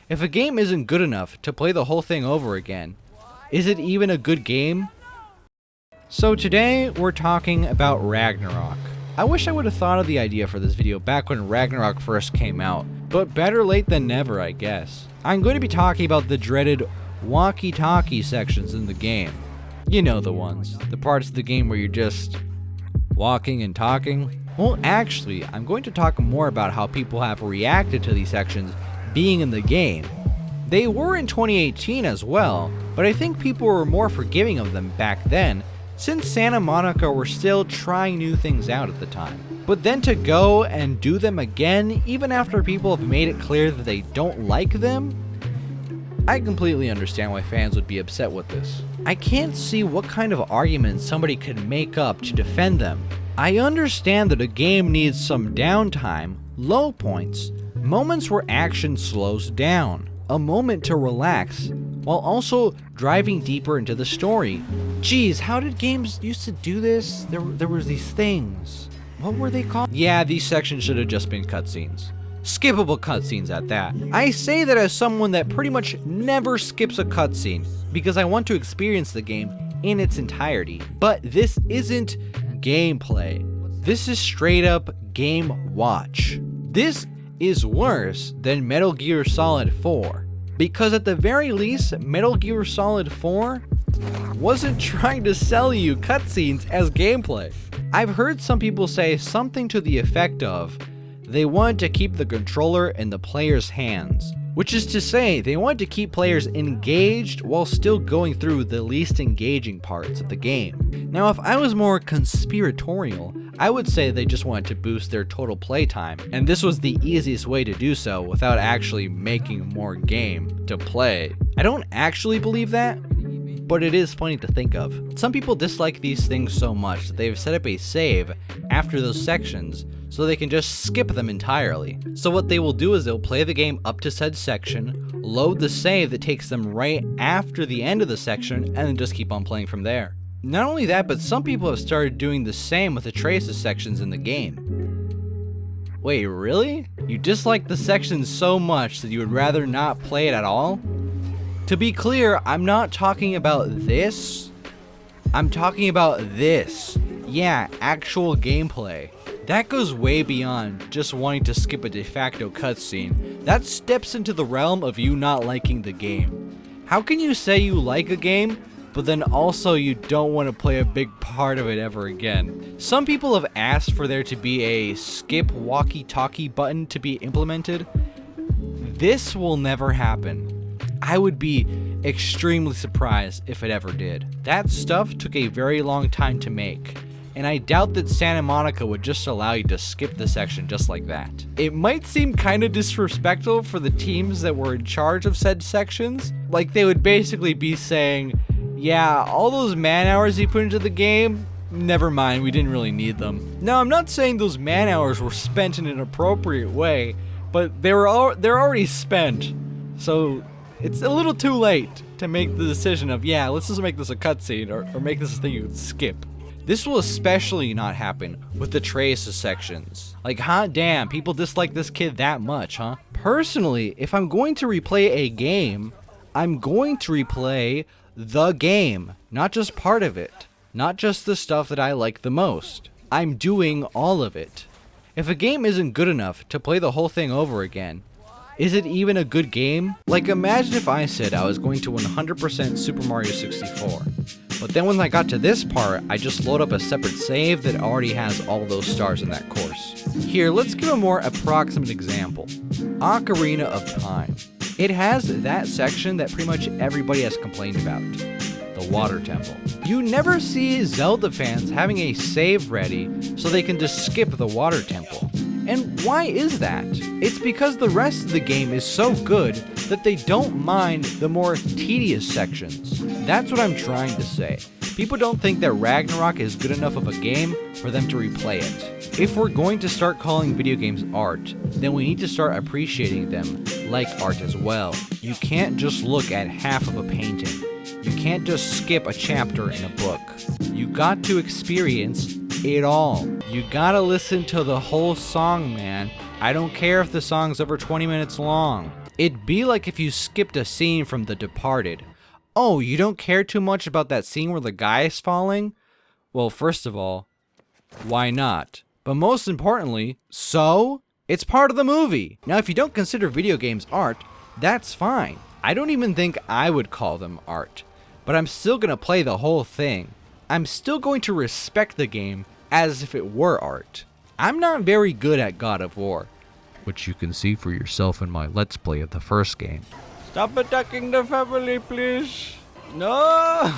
If a game isn't good enough to play the whole thing over again, is it even a good game? So today we're talking about Ragnarok. I wish I would have thought of the idea for this video back when Ragnarok first came out, but better late than never, I guess. I'm going to be talking about the dreaded walkie-talkie sections in the game. You know the ones, the parts of the game where you're just walking and talking. Well, actually, I'm going to talk more about how people have reacted to these sections being in the game. They were in 2018 as well, but I think people were more forgiving of them back then, since Santa Monica were still trying new things out at the time. But then to go and do them again, even after people have made it clear that they don't like them, I completely understand why fans would be upset with this. I can't see what kind of argument somebody could make up to defend them. I understand that a game needs some downtime, low points, moments where action slows down, a moment to relax, while also driving deeper into the story. Geez, how did games used to do this? There was these things. What were they called? Yeah, these sections should have just been cutscenes. Skippable cutscenes at that. I say that as someone that pretty much never skips a cutscene, because I want to experience the game in its entirety. But this isn't gameplay. This is straight up game watch. This is worse than Metal Gear Solid 4. Because at the very least, Metal Gear Solid 4 wasn't trying to sell you cutscenes as gameplay. I've heard some people say something to the effect of, they wanted to keep the controller in the player's hands. Which is to say, they wanted to keep players engaged while still going through the least engaging parts of the game. Now, if I was more conspiratorial, I would say they just wanted to boost their total playtime, and this was the easiest way to do so without actually making more game to play. I don't actually believe that, but it is funny to think of. Some people dislike these things so much that they've set up a save after those sections so they can just skip them entirely. So what they will do is they'll play the game up to said section, load the save that takes them right after the end of the section, and then just keep on playing from there. Not only that, but some people have started doing the same with the traces sections in the game. Wait, really? You dislike the sections so much that you would rather not play it at all? To be clear, I'm not talking about this. I'm talking about this. Yeah, actual gameplay. That goes way beyond just wanting to skip a de facto cutscene. That steps into the realm of you not liking the game. How can you say you like a game, but then also you don't want to play a big part of it ever again? Some people have asked for there to be a skip walkie-talkie button to be implemented. This will never happen. I would be extremely surprised if it ever did. That stuff took a very long time to make, and I doubt that Santa Monica would just allow you to skip the section just like that. It might seem kind of disrespectful for the teams that were in charge of said sections. Like they would basically be saying, yeah, all those man hours you put into the game, never mind, we didn't really need them. Now, I'm not saying those man hours were spent in an appropriate way, but they're already spent. So it's a little too late to make the decision of, yeah, let's just make this a cutscene or make this a thing you can skip. This will especially not happen with the traces sections. Like, hot damn, people dislike this kid that much, huh? Personally, if I'm going to replay a game, I'm going to replay the game, not just part of it. Not just the stuff that I like the most. I'm doing all of it. If a game isn't good enough to play the whole thing over again, is it even a good game? Like, imagine if I said I was going to 100% Super Mario 64, but then when I got to this part, I just load up a separate save that already has all those stars in that course. Here, let's give a more approximate example. Ocarina of Time. It has that section that pretty much everybody has complained about. The Water Temple. You never see Zelda fans having a save ready so they can just skip the Water Temple. And why is that? It's because the rest of the game is so good that they don't mind the more tedious sections. That's what I'm trying to say. People don't think that Ragnarok is good enough of a game for them to replay it. If we're going to start calling video games art, then we need to start appreciating them like art as well. You can't just look at half of a painting. You can't just skip a chapter in a book. You got to experience it all. You gotta listen to the whole song, man. I don't care if the song's over 20 minutes long. It'd be like if you skipped a scene from The Departed. Oh, you don't care too much about that scene where the guy is falling? Well, first of all, why not? But most importantly, so? It's part of the movie. Now, if you don't consider video games art, that's fine. I don't even think I would call them art. But I'm still gonna play the whole thing. I'm still going to respect the game as if it were art. I'm not very good at God of War, which you can see for yourself in my Let's Play of the first game. Stop attacking the family, please. No!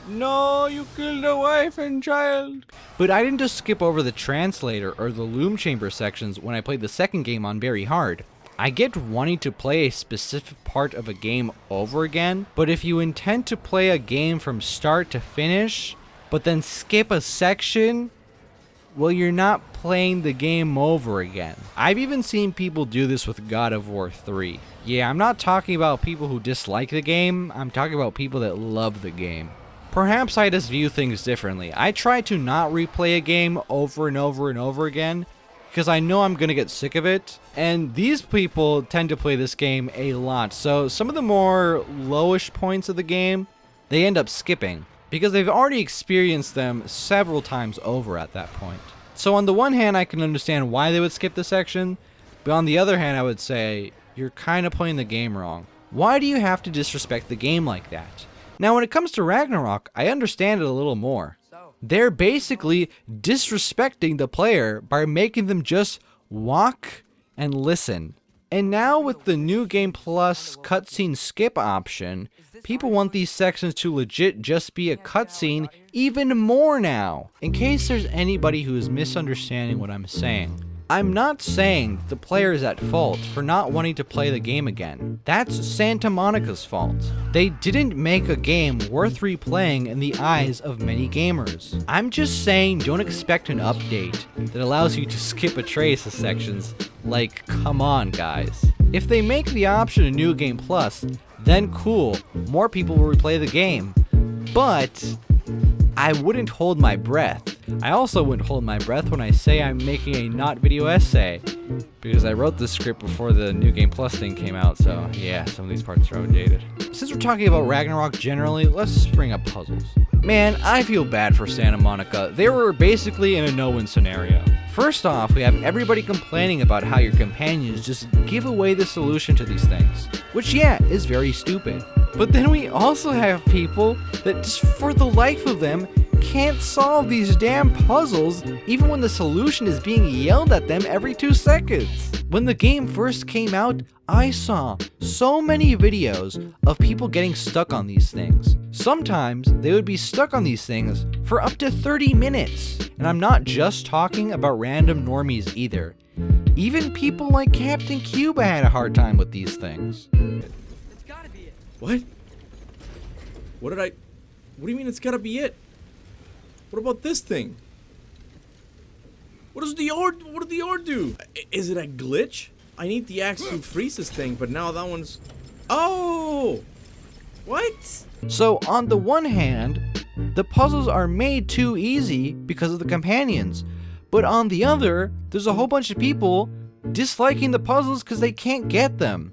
No, you killed a wife and child. But I didn't just skip over the translator or the loom chamber sections when I played the second game on very hard. I get wanting to play a specific part of a game over again, but if you intend to play a game from start to finish, but then skip a section, well, you're not playing the game over again. I've even seen people do this with God of War 3. Yeah, I'm not talking about people who dislike the game, I'm talking about people that love the game. Perhaps I just view things differently. I try to not replay a game over and over and over again, because I know I'm going to get sick of it, and these people tend to play this game a lot, so some of the more lowish points of the game, they end up skipping, because they've already experienced them several times over at that point. So on the one hand, I can understand why they would skip the section, but on the other hand, I would say, you're kind of playing the game wrong. Why do you have to disrespect the game like that? Now when it comes to Ragnarok, I understand it a little more. They're basically disrespecting the player by making them just walk and listen. And now with the New Game Plus cutscene skip option, people want these sections to legit just be a cutscene even more now. In case there's anybody who is misunderstanding what I'm saying, I'm not saying the player is at fault for not wanting to play the game again. That's Santa Monica's fault. They didn't make a game worth replaying in the eyes of many gamers. I'm just saying don't expect an update that allows you to skip a trace of sections. Like, come on guys. If they make the option a New Game Plus, then cool, more people will replay the game. But I wouldn't hold my breath. I also wouldn't hold my breath when I say I'm making a not video essay, because I wrote this script before the New Game Plus thing came out, so yeah, some of these parts are outdated. Since we're talking about Ragnarok generally, let's just bring up puzzles. Man, I feel bad for Santa Monica. They were basically in a no-win scenario. First off, we have everybody complaining about how your companions just give away the solution to these things, which yeah, is very stupid. But then we also have people that just for the life of them can't solve these damn puzzles even when the solution is being yelled at them every 2 seconds. When the game first came out, I saw so many videos of people getting stuck on these things. Sometimes they would be stuck on these things for up to 30 minutes. And I'm not just talking about random normies either. Even people like Captain Cuba had a hard time with these things. It's gotta be it. What? What do you mean it's gotta be it? What about this thing? What did the ore do? Is it a glitch? I need the axe to freeze this thing, but now that one's... Oh! What? So on the one hand, the puzzles are made too easy because of the companions. But on the other, there's a whole bunch of people disliking the puzzles because they can't get them.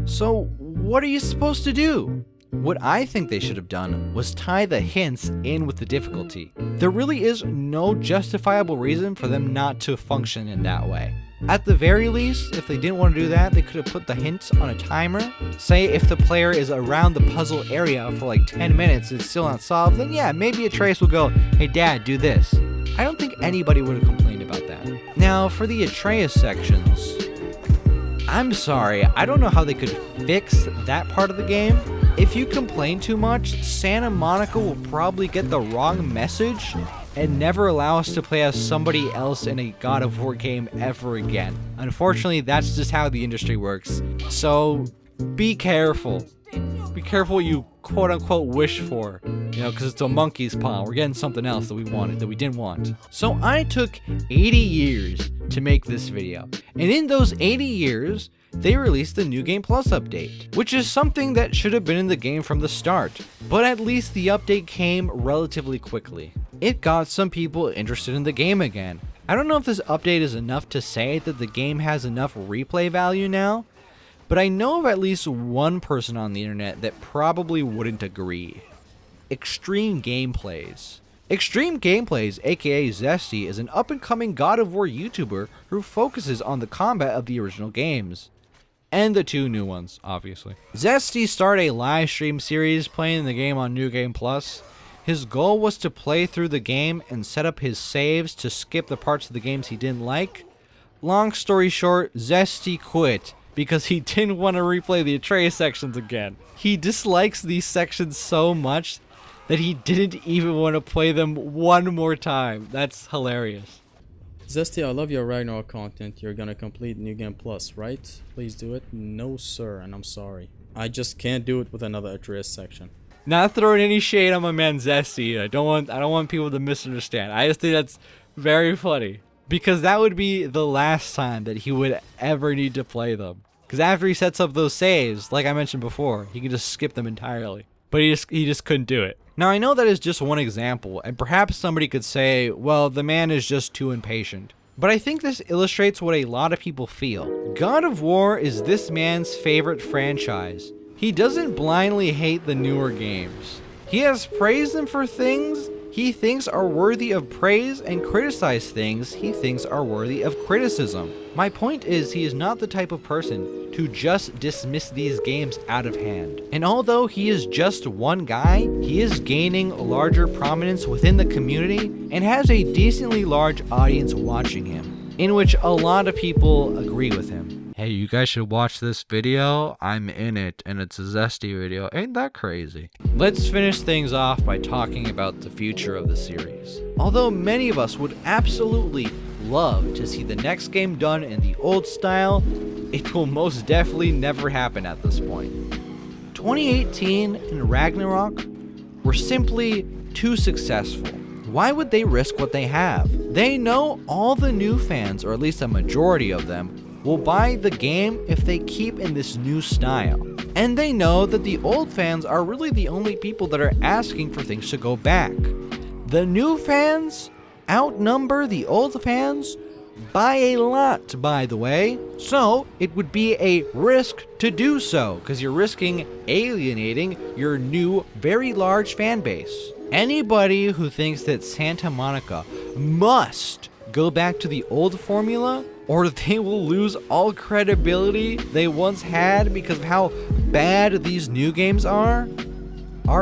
So what are you supposed to do? What I think they should have done was tie the hints in with the difficulty. There really is no justifiable reason for them not to function in that way. At the very least, if they didn't want to do that, they could have put the hints on a timer. Say if the player is around the puzzle area for like 10 minutes and it's still not solved, then yeah, maybe Atreus will go, hey dad, do this. I don't think anybody would have complained about that. Now, for the Atreus sections, I'm sorry, I don't know how they could fix that part of the game. If you complain too much, Santa Monica will probably get the wrong message and never allow us to play as somebody else in a God of War game ever again. Unfortunately, that's just how the industry works. So, be careful. Be careful what you quote-unquote wish for. You know, because it's a monkey's paw. We're getting something else that we wanted, that we didn't want. So I took 80 years to make this video. And in those 80 years, they released the New Game Plus update, which is something that should have been in the game from the start. But at least the update came relatively quickly. It got some people interested in the game again. I don't know if this update is enough to say that the game has enough replay value now, but I know of at least one person on the internet that probably wouldn't agree. Extreme Gameplays. Extreme Gameplays, aka Zesty, is an up-and-coming God of War YouTuber who focuses on the combat of the original games. And the 2 new ones, obviously. Zesty started a live stream series playing the game on New Game Plus. His goal was to play through the game and set up his saves to skip the parts of the games he didn't like. Long story short, Zesty quit because he didn't want to replay the Atreus sections again. He dislikes these sections so much that he didn't even want to play them one more time. That's hilarious. Zesty, I love your Ragnarok content. You're gonna complete New Game Plus, right? Please do it. No, sir, and I'm sorry. I just can't do it with another Atreus section. Not throwing any shade on my man Zesty. I don't want people to misunderstand. I just think that's very funny because that would be the last time that he would ever need to play them. Because after he sets up those saves, like I mentioned before, he can just skip them entirely. But he just couldn't do it. Now I know that is just one example, and perhaps somebody could say, well, the man is just too impatient. But I think this illustrates what a lot of people feel. God of War is this man's favorite franchise. He doesn't blindly hate the newer games. He has praised them for things he thinks are worthy of praise and criticized things he thinks are worthy of criticism. My point is, he is not the type of person to just dismiss these games out of hand. And although he is just one guy, he is gaining larger prominence within the community and has a decently large audience watching him, in which a lot of people agree with him. Hey, you guys should watch this video. I'm in it, and it's a Zesty video. Ain't that crazy? Let's finish things off by talking about the future of the series. Although many of us would absolutely love to see the next game done in the old style, it will most definitely never happen at this point. 2018 and Ragnarok were simply too successful. Why would they risk what they have? They know all the new fans, or at least a majority of them, will buy the game if they keep in this new style. And they know that the old fans are really the only people that are asking for things to go back. The new fans outnumber the old fans by a lot, by the way. So it would be a risk to do so, because you're risking alienating your new, very large fan base. Anybody who thinks that Santa Monica must go back to the old formula, or they will lose all credibility they once had because of how bad these new games are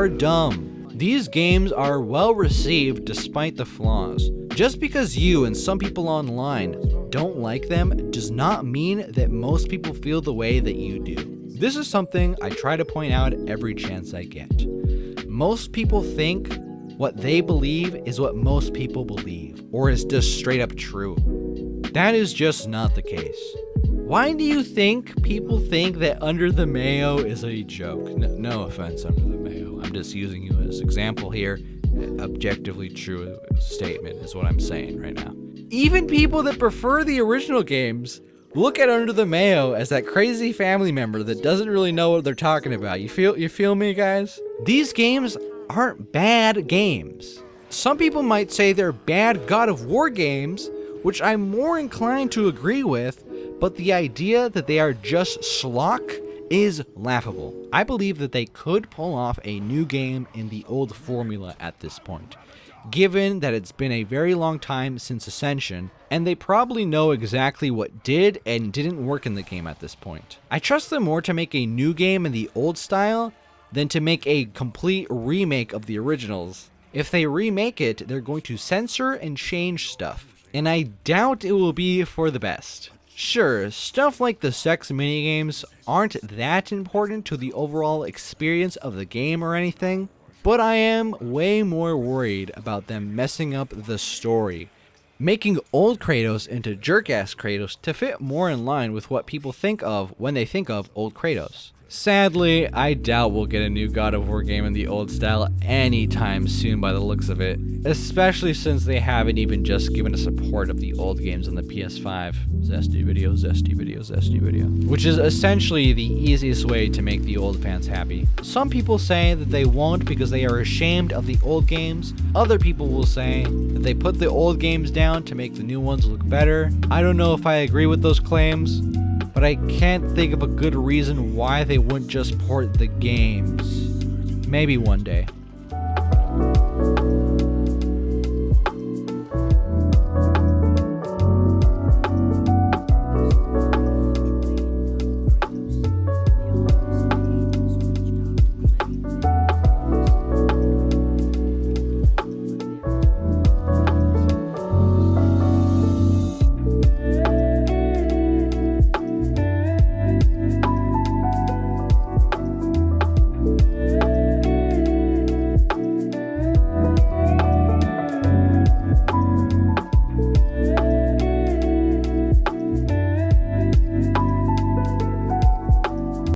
dumb. These games are well received despite the flaws. Just because you and some people online don't like them does not mean that most people feel the way that you do. This is something I try to point out every chance I get. Most people think what they believe is what most people believe, or is just straight up true. That is just not the case. Why do you think people think that Under the Mayo is a joke? No offense, Under the Mayo. I'm just using you as example here. Objectively true statement is what I'm saying right now. Even people that prefer the original games look at Under the Mayo as that crazy family member that doesn't really know what they're talking about. You feel me, guys? These games aren't bad games. Some people might say they're bad God of War games, which I'm more inclined to agree with, but the idea that they are just schlock is laughable. I believe that they could pull off a new game in the old formula at this point, given that it's been a very long time since Ascension, and they probably know exactly what did and didn't work in the game at this point. I trust them more to make a new game in the old style than to make a complete remake of the originals. If they remake it, they're going to censor and change stuff, and I doubt it will be for the best. Sure, stuff like the sex minigames aren't that important to the overall experience of the game or anything, but I am way more worried about them messing up the story, making old Kratos into jerk-ass Kratos to fit more in line with what people think of when they think of old Kratos. Sadly, I doubt we'll get a new God of War game in the old style anytime soon by the looks of it, especially since they haven't even just given us support of the old games on the PS5. Zesty video, zesty video, zesty video. Which is essentially the easiest way to make the old fans happy. Some people say that they won't because they are ashamed of the old games. Other people will say that they put the old games down to make the new ones look better. I don't know if I agree with those claims, but I can't think of a good reason why they wouldn't just port the games. Maybe one day.